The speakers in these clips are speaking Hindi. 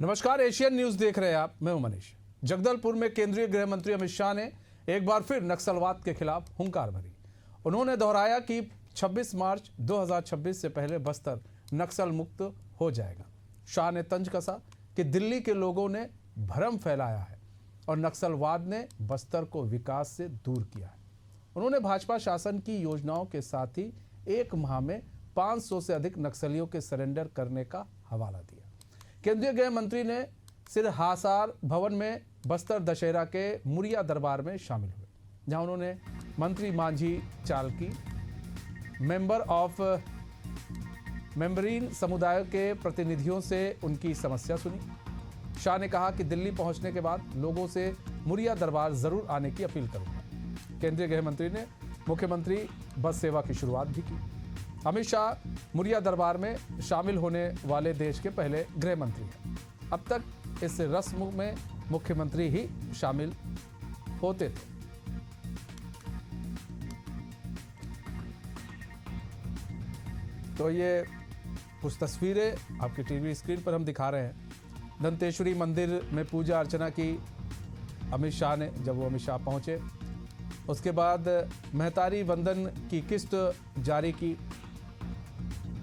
नमस्कार, एशियन न्यूज देख रहे हैं आप। मैं हूं मनीष। जगदलपुर में केंद्रीय गृह मंत्री अमित शाह ने एक बार फिर नक्सलवाद के खिलाफ हुंकार भरी। उन्होंने दोहराया कि 26 मार्च 2026 से पहले बस्तर नक्सल मुक्त हो जाएगा। शाह ने तंज कसा कि दिल्ली के लोगों ने भ्रम फैलाया है और नक्सलवाद ने बस्तर को विकास से दूर किया है। उन्होंने भाजपा शासन की योजनाओं के साथ ही एक माह में 500 से अधिक नक्सलियों के सरेंडर करने का हवाला दिया। केंद्रीय गृह मंत्री ने सिरहासार भवन में बस्तर दशहरा के मुरिया दरबार में शामिल हुए, जहां उन्होंने मंत्री मांझी चालकी, मेंबरीन समुदाय के प्रतिनिधियों से उनकी समस्या सुनी। शाह ने कहा कि दिल्ली पहुंचने के बाद लोगों से मुरिया दरबार जरूर आने की अपील करूंगा। केंद्रीय गृह मंत्री ने मुख्यमंत्री बस सेवा की शुरुआत भी की। अमित शाह मुरिया दरबार में शामिल होने वाले देश के पहले गृह मंत्री हैं। अब तक इस रस्म में मुख्यमंत्री ही शामिल होते थे। तो ये कुछ तस्वीरें आपकी टीवी स्क्रीन पर हम दिखा रहे हैं। दंतेश्वरी मंदिर में पूजा अर्चना की अमित शाह ने। जब वो अमित शाह पहुंचे, उसके बाद महतारी वंदन की किस्त जारी की।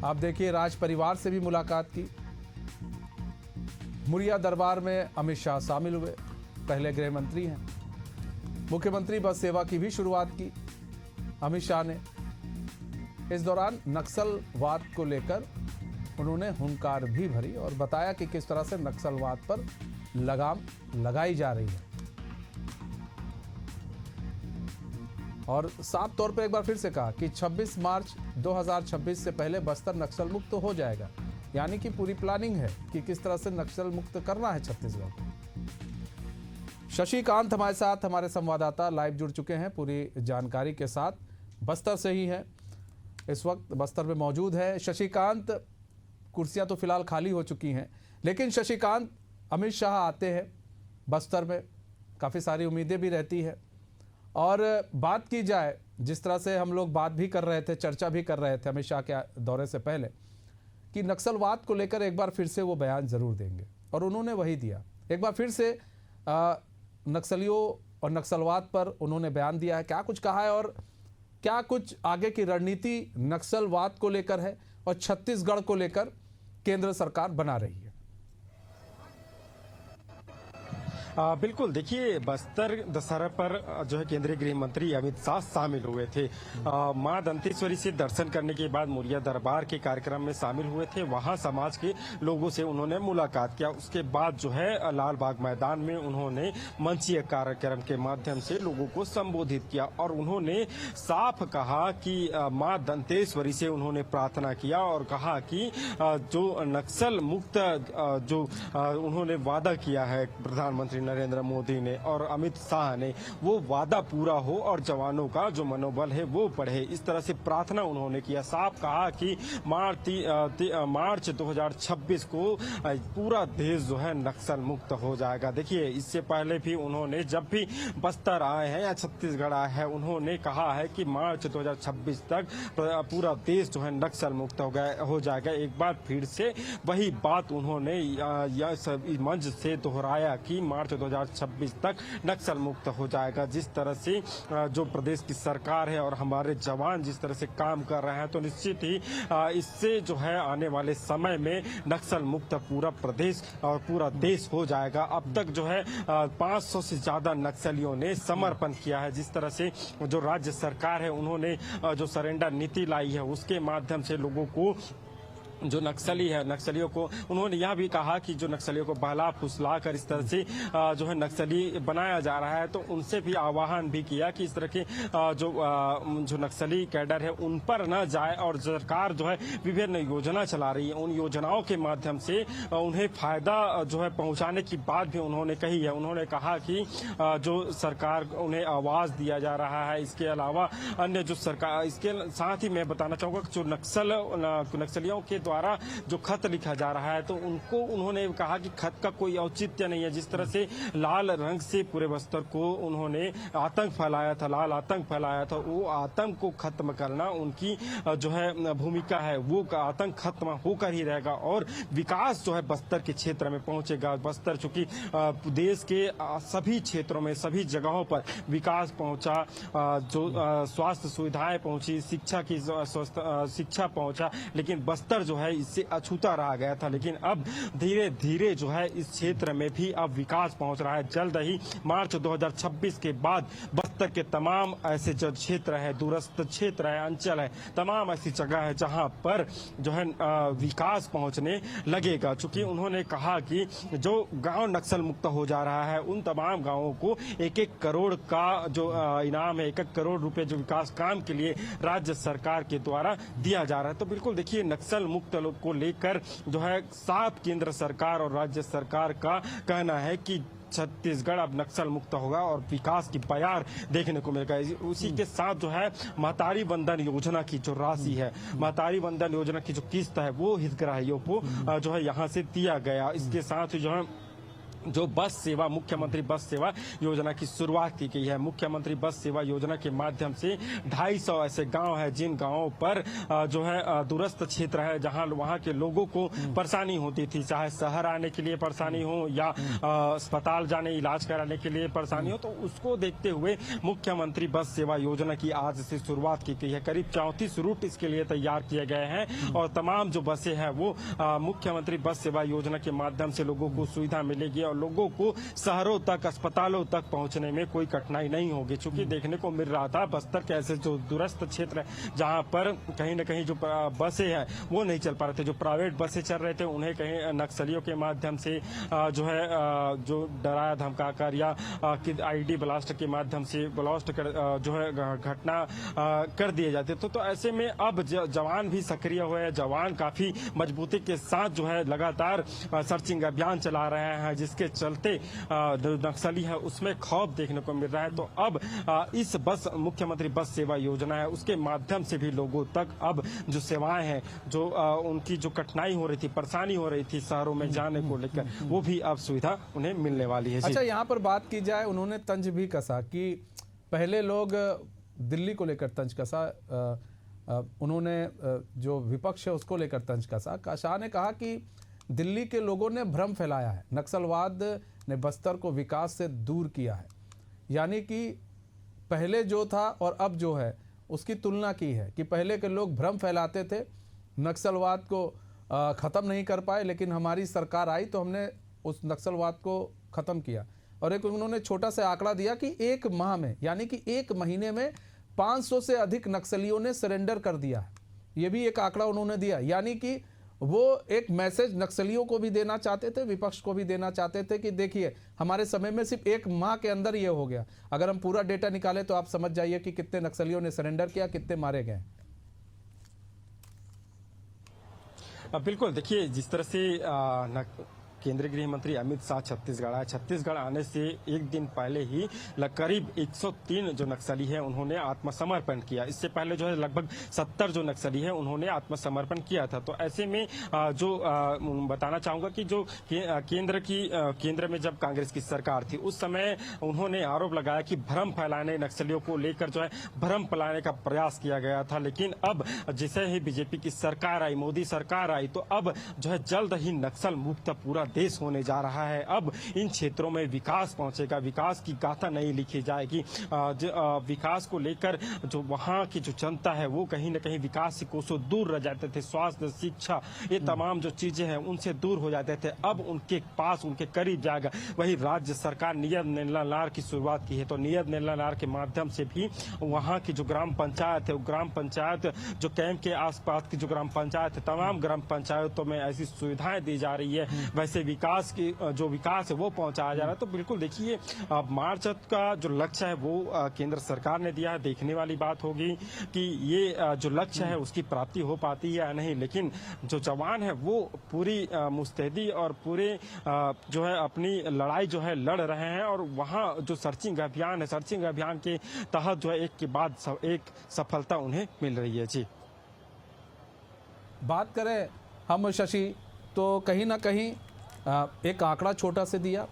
आप देखिए, राज परिवार से भी मुलाकात की। मुरिया दरबार में अमित शाह शामिल हुए, पहले गृह मंत्री हैं। मुख्यमंत्री बस सेवा की भी शुरुआत की अमित शाह ने। इस दौरान नक्सलवाद को लेकर उन्होंने हुंकार भी भरी और बताया कि किस तरह से नक्सलवाद पर लगाम लगाई जा रही है। और साफ तौर पर एक बार फिर से कहा कि 26 मार्च 2026 से पहले बस्तर नक्सल मुक्त हो जाएगा। यानी कि पूरी प्लानिंग है कि किस तरह से नक्सल मुक्त करना है छत्तीसगढ़ को। शशिकांत हमारे साथ, हमारे संवाददाता लाइव जुड़ चुके हैं पूरी जानकारी के साथ। बस्तर से ही है, इस वक्त बस्तर में मौजूद है शशिकांत। कुर्सियां तो फिलहाल खाली हो चुकी हैं, लेकिन शशिकांत, अमित शाह आते हैं बस्तर में, काफ़ी सारी उम्मीदें भी रहती है। और बात की जाए, जिस तरह से हम लोग बात भी कर रहे थे, चर्चा भी कर रहे थे अमित शाह के दौरे से पहले, कि नक्सलवाद को लेकर एक बार फिर से वो बयान जरूर देंगे, और उन्होंने वही दिया। एक बार फिर से नक्सलियों और नक्सलवाद पर उन्होंने बयान दिया है। क्या कुछ कहा है और क्या कुछ आगे की रणनीति नक्सलवाद को लेकर है और छत्तीसगढ़ को लेकर केंद्र सरकार बना रही है? बिल्कुल, देखिए, बस्तर दशहरा पर जो है केंद्रीय गृह मंत्री अमित शाह शामिल हुए थे। मां दंतेश्वरी से दर्शन करने के बाद मुरिया दरबार के कार्यक्रम में शामिल हुए थे। वहां समाज के लोगों से उन्होंने मुलाकात किया। उसके बाद जो है लाल बाग मैदान में उन्होंने मंचीय कार्यक्रम के माध्यम से लोगों को संबोधित किया और उन्होंने साफ कहा कि मां दंतेश्वरी से उन्होंने प्रार्थना किया और कहा कि जो नक्सल मुक्त जो उन्होंने वादा किया है प्रधानमंत्री नरेंद्र मोदी ने और अमित शाह ने, वो वादा पूरा हो और जवानों का जो मनोबल है वो बढ़े। इस तरह से प्रार्थना उन्होंने किया। साफ कहा कि मार्च 2026 को पूरा देश जो है नक्सल मुक्त हो जाएगा। देखिए, इससे पहले भी उन्होंने जब भी बस्तर आए हैं या छत्तीसगढ़ आए हैं, उन्होंने कहा है कि मार्च 2026 तक पूरा देश जो है नक्सल मुक्त हो जाएगा। एक बार फिर से वही बात उन्होंने मंच से दोहराया कि मार्च 2026 तक नक्सल मुक्त हो जाएगा। जिस तरह से जो प्रदेश की सरकार है और हमारे जवान जिस तरह से काम कर रहे हैं, तो निश्चित ही इससे जो है आने वाले समय में नक्सल मुक्त पूरा प्रदेश और पूरा देश हो जाएगा। अब तक जो है 500 से ज्यादा नक्सलियों ने समर्पण किया है। जिस तरह से जो राज्य सरकार है उन्होंने जो सरेंडर नीति लाई है, उसके माध्यम से लोगों को, जो नक्सली है, नक्सलियों को उन्होंने यह भी कहा कि जो नक्सलियों को बहला फुसला कर इस तरह से जो है नक्सली बनाया जा रहा है, तो उनसे भी आह्वान भी किया कि इस तरह के जो नक्सली कैडर है उन पर न जाए और सरकार जो है विभिन्न योजना चला रही है, उन योजनाओं के माध्यम से उन्हें फायदा जो है पहुंचाने की बात भी उन्होंने कही है। उन्होंने कहा कि जो सरकार उन्हें आवाज दिया जा रहा है, इसके अलावा अन्य जो सरकार, इसके साथ ही मैं बताना चाहूंगा जो नक्सलियों के द्वारा जो खत लिखा जा रहा है तो उनको उन्होंने कहा कि खत का कोई औचित्य नहीं है। जिस तरह से लाल रंग से पूरे बस्तर को उन्होंने आतंक फैलाया था, लाल आतंक फैलाया था, वो आतंक को खत्म करना उनकी जो है भूमिका है, वो आतंक खत्म होकर ही रहेगा और विकास जो है बस्तर के क्षेत्र में पहुंचेगा। बस्तर चूंकि देश के सभी क्षेत्रों में सभी जगहों पर विकास पहुंचा, जो स्वास्थ्य सुविधाएं पहुंची, शिक्षा पहुंचा, लेकिन बस्तर जो है इससे अछूता रह गया था। लेकिन अब धीरे धीरे जो है इस क्षेत्र में भी अब विकास पहुंच रहा है। जल्द ही मार्च 2026 के बाद बस्तर के तमाम ऐसे जो क्षेत्र है, दूरस्थ क्षेत्र है, अंचल है, तमाम ऐसी जगह है जहां पर जो है विकास पहुंचने लगेगा। चूंकि उन्होंने कहा कि जो गांव नक्सल मुक्त हो जा रहा है उन तमाम गांवों को 1-1 करोड़ का जो इनाम है, 1-1 करोड़ रुपए जो विकास काम के लिए राज्य सरकार के द्वारा दिया जा रहा है। तो बिल्कुल देखिए, नक्सल मुक्त को लेकर जो है साफ केंद्र सरकार और राज्य सरकार का कहना है कि छत्तीसगढ़ अब नक्सल मुक्त होगा और विकास की बयार देखने को मिलेगा। उसी के साथ जो है महतारी वंदन योजना की जो राशि है, महतारी वंदन योजना की जो किस्त है वो हितग्राहियों को जो है यहाँ से दिया गया। इसके साथ ही जो है जो बस सेवा, मुख्यमंत्री बस सेवा योजना की शुरुआत की गई है। मुख्यमंत्री बस सेवा योजना के माध्यम से 250 ऐसे गांव है जिन गांवों पर जो है दूरस्थ क्षेत्र है, जहां वहां के लोगों को परेशानी होती थी, चाहे शहर आने के लिए परेशानी हो या अस्पताल जाने इलाज कराने के लिए परेशानी हो, तो उसको देखते हुए मुख्यमंत्री बस सेवा योजना की आज से शुरुआत की गई है। करीब 34 रूट इसके लिए तैयार किए गए हैं और तमाम जो बसें हैं वो मुख्यमंत्री बस सेवा योजना के माध्यम से लोगों को सुविधा मिलेगी और लोगों को शहरों तक, अस्पतालों तक पहुंचने में कोई कठिनाई नहीं होगी। चूंकि देखने को मिल रहा था बस्तर के ऐसे जो दूरस्थ क्षेत्र है जहां पर कहीं न कहीं जो बसें हैं वो नहीं चल पा रहे थे, जो प्राइवेट बसें चल रहे थे उन्हें कहीं नक्सलियों के माध्यम से जो है जो डराया धमकाकर या आईडी ब्लास्ट के माध्यम से ब्लास्ट कर जो है घटना कर दिए जाते। तो ऐसे में अब जवान भी सक्रिय हुए हैं, जवान काफी मजबूती के साथ जो है लगातार सर्चिंग अभियान चला रहे हैं, जिसके चलते नक्सली है उसमें खौफ देखने को मिल रहा है। तो अब इस मुख्यमंत्री बस सेवा योजना है उसके माध्यम से भी लोगों तक अब जो सेवाएं हैं, जो उनकी जो कठिनाई हो रही थी, परेशानी हो रही थी शहरों में जाने को लेकर, वो भी अब सुविधा उन्हें मिलने वाली है। अच्छा, यहाँ पर बात की जाए, उन्होंने तंज भी कसा कि पहले लोग दिल्ली को लेकर तंज कसा, उन्होंने जो विपक्ष है उसको लेकर तंज कसा। शाह ने कहा कि दिल्ली के लोगों ने भ्रम फैलाया है, नक्सलवाद ने बस्तर को विकास से दूर किया है। यानी कि पहले जो था और अब जो है उसकी तुलना की है कि पहले के लोग भ्रम फैलाते थे, नक्सलवाद को ख़त्म नहीं कर पाए, लेकिन हमारी सरकार आई तो हमने उस नक्सलवाद को ख़त्म किया। और एक उन्होंने छोटा सा आंकड़ा दिया कि 1 माह में, यानी कि 1 महीने में 500 से अधिक नक्सलियों ने सरेंडर कर दिया है। ये भी एक आंकड़ा उन्होंने दिया। यानी कि वो एक मैसेज नक्सलियों को भी देना चाहते थे, विपक्ष को भी देना चाहते थे कि देखिए हमारे समय में सिर्फ 1 माह के अंदर ये हो गया। अगर हम पूरा डेटा निकालें तो आप समझ जाइए कि कितने नक्सलियों ने सरेंडर किया, कितने मारे गए। बिल्कुल देखिए, जिस तरह से केंद्रीय गृह मंत्री अमित शाह छत्तीसगढ़ आए, छत्तीसगढ़ आने से एक दिन पहले ही करीब 103 जो नक्सली है उन्होंने आत्मसमर्पण किया। इससे पहले जो है लगभग 70 जो नक्सली है उन्होंने आत्मसमर्पण किया था। तो ऐसे में जो बताना चाहूंगा कि जो केंद्र में जब कांग्रेस की सरकार थी उस समय उन्होंने आरोप लगाया कि भ्रम फैलाने, नक्सलियों को लेकर जो है भ्रम फैलाने का प्रयास किया गया था। लेकिन अब जैसे ही बीजेपी की सरकार आई, मोदी सरकार आई, तो अब जो है जल्द ही नक्सल मुक्त पूरा देश होने जा रहा है। अब इन क्षेत्रों में विकास पहुंचेगा, विकास की गाथा नहीं लिखी जाएगी। विकास को लेकर जो वहां की जो जनता है वो कहीं न कहीं विकास से कोसों दूर रह जाते थे। स्वास्थ्य, शिक्षा, ये तमाम जो चीजें हैं उनसे दूर हो जाते थे, अब उनके पास, उनके करीब जाएगा। वही राज्य सरकार नियत निर्णय की शुरुआत की है, तो नियत निर्णय के माध्यम से भी वहां की जो ग्राम पंचायत है, ग्राम पंचायत जो कैंप के आसपास की जो ग्राम पंचायत है, तमाम ग्राम पंचायतों में ऐसी सुविधाएं दी जा रही है। वैसे विकास की जो विकास है वो पहुंचाया जा रहा है। तो बिल्कुल देखिए, मार्च का जो लक्ष्य है वो केंद्र सरकार ने दिया है। देखने वाली बात होगी कि ये जो लक्ष्य है उसकी प्राप्ति हो पाती है या नहीं। लेकिन जो जवान है वो पूरी मुस्तैदी और पूरे जो है अपनी लड़ाई जो है लड़ रहे हैं और वहाँ जो सर्चिंग अभियान है, सर्चिंग अभियान के तहत जो है एक के बाद एक सफलता उन्हें मिल रही है। जी, बात करें हम शशि तो कहीं ना कहीं एक आंकड़ा छोटा से दिया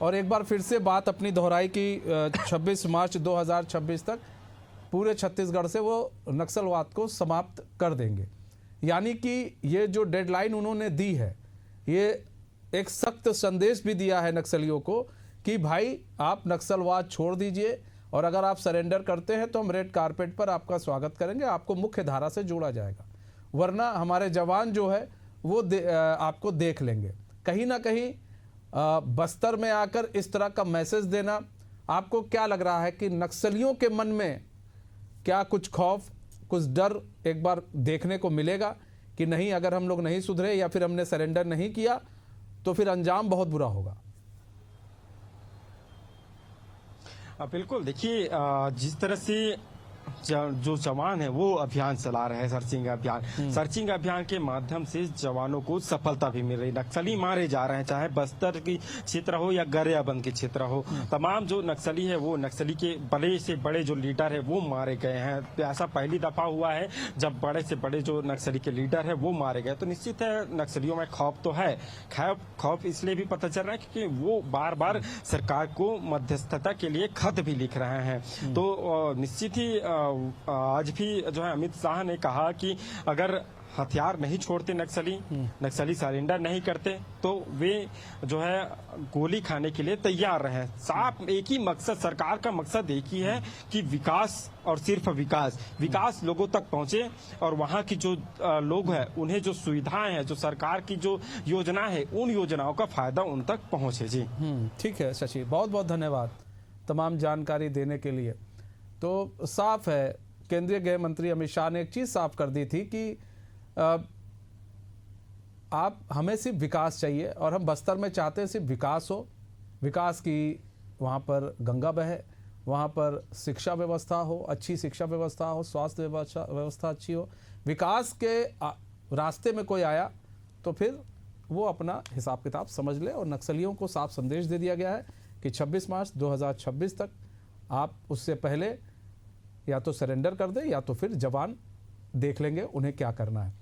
और एक बार फिर से बात अपनी दोहराई कि 26 मार्च 2026 तक पूरे छत्तीसगढ़ से वो नक्सलवाद को समाप्त कर देंगे। यानी कि ये जो डेडलाइन उन्होंने दी है, ये एक सख्त संदेश भी दिया है नक्सलियों को कि भाई आप नक्सलवाद छोड़ दीजिए और अगर आप सरेंडर करते हैं तो हम रेड कारपेट पर आपका स्वागत करेंगे, आपको मुख्य धारा से जोड़ा जाएगा, वरना हमारे जवान जो है वो आपको देख लेंगे। कहीं ना कहीं बस्तर में आकर इस तरह का मैसेज देना, आपको क्या लग रहा है कि नक्सलियों के मन में क्या कुछ खौफ, कुछ डर एक बार देखने को मिलेगा कि नहीं, अगर हम लोग नहीं सुधरे या फिर हमने सरेंडर नहीं किया तो फिर अंजाम बहुत बुरा होगा? बिल्कुल, देखिए जिस तरह से जो जवान है वो अभियान चला रहे हैं, सर्चिंग अभियान के माध्यम से जवानों को सफलता भी मिल रही। नक्सली मारे जा रहे हैं, चाहे बस्तर की क्षेत्र हो या गरियाबंद के क्षेत्र हो, तमाम जो नक्सली है वो नक्सली के बड़े से बड़े जो लीडर है वो मारे गए हैं। ऐसा पहली दफा हुआ है जब बड़े से बड़े जो नक्सली के लीडर है वो मारे गए। तो निश्चित है नक्सलियों में खौफ तो है। खौफ इसलिए भी पता चल रहा है क्योंकि वो बार बार सरकार को मध्यस्थता के लिए खत भी लिख रहे हैं। तो निश्चित ही आज भी जो है अमित शाह ने कहा कि अगर हथियार नहीं छोड़ते नक्सली सरेंडर नहीं करते तो वे जो है गोली खाने के लिए तैयार रहे। साफ एक ही मकसद, सरकार का मकसद एक ही है कि विकास और सिर्फ विकास लोगों तक पहुंचे और वहां की जो लोग हैं उन्हें जो सुविधाएं हैं, जो सरकार की जो योजना है, उन योजनाओं का फायदा उन तक पहुंचे। जी ठीक है शशि, बहुत बहुत धन्यवाद तमाम जानकारी देने के लिए। तो साफ है, केंद्रीय गृह मंत्री अमित शाह ने एक चीज साफ कर दी थी कि आप हमें सिर्फ विकास चाहिए और हम बस्तर में चाहते हैं सिर्फ विकास हो, विकास की वहाँ पर गंगा बहे, वहाँ पर शिक्षा व्यवस्था हो, अच्छी शिक्षा व्यवस्था हो, स्वास्थ्य व्यवस्था अच्छी हो। विकास के रास्ते में कोई आया तो फिर वो अपना हिसाब किताब समझ ले। और नक्सलियों को साफ संदेश दे दिया गया है कि 26 मार्च 2026 तक आप उससे पहले या तो सरेंडर कर दें या तो फिर जवान देख लेंगे उन्हें क्या करना है।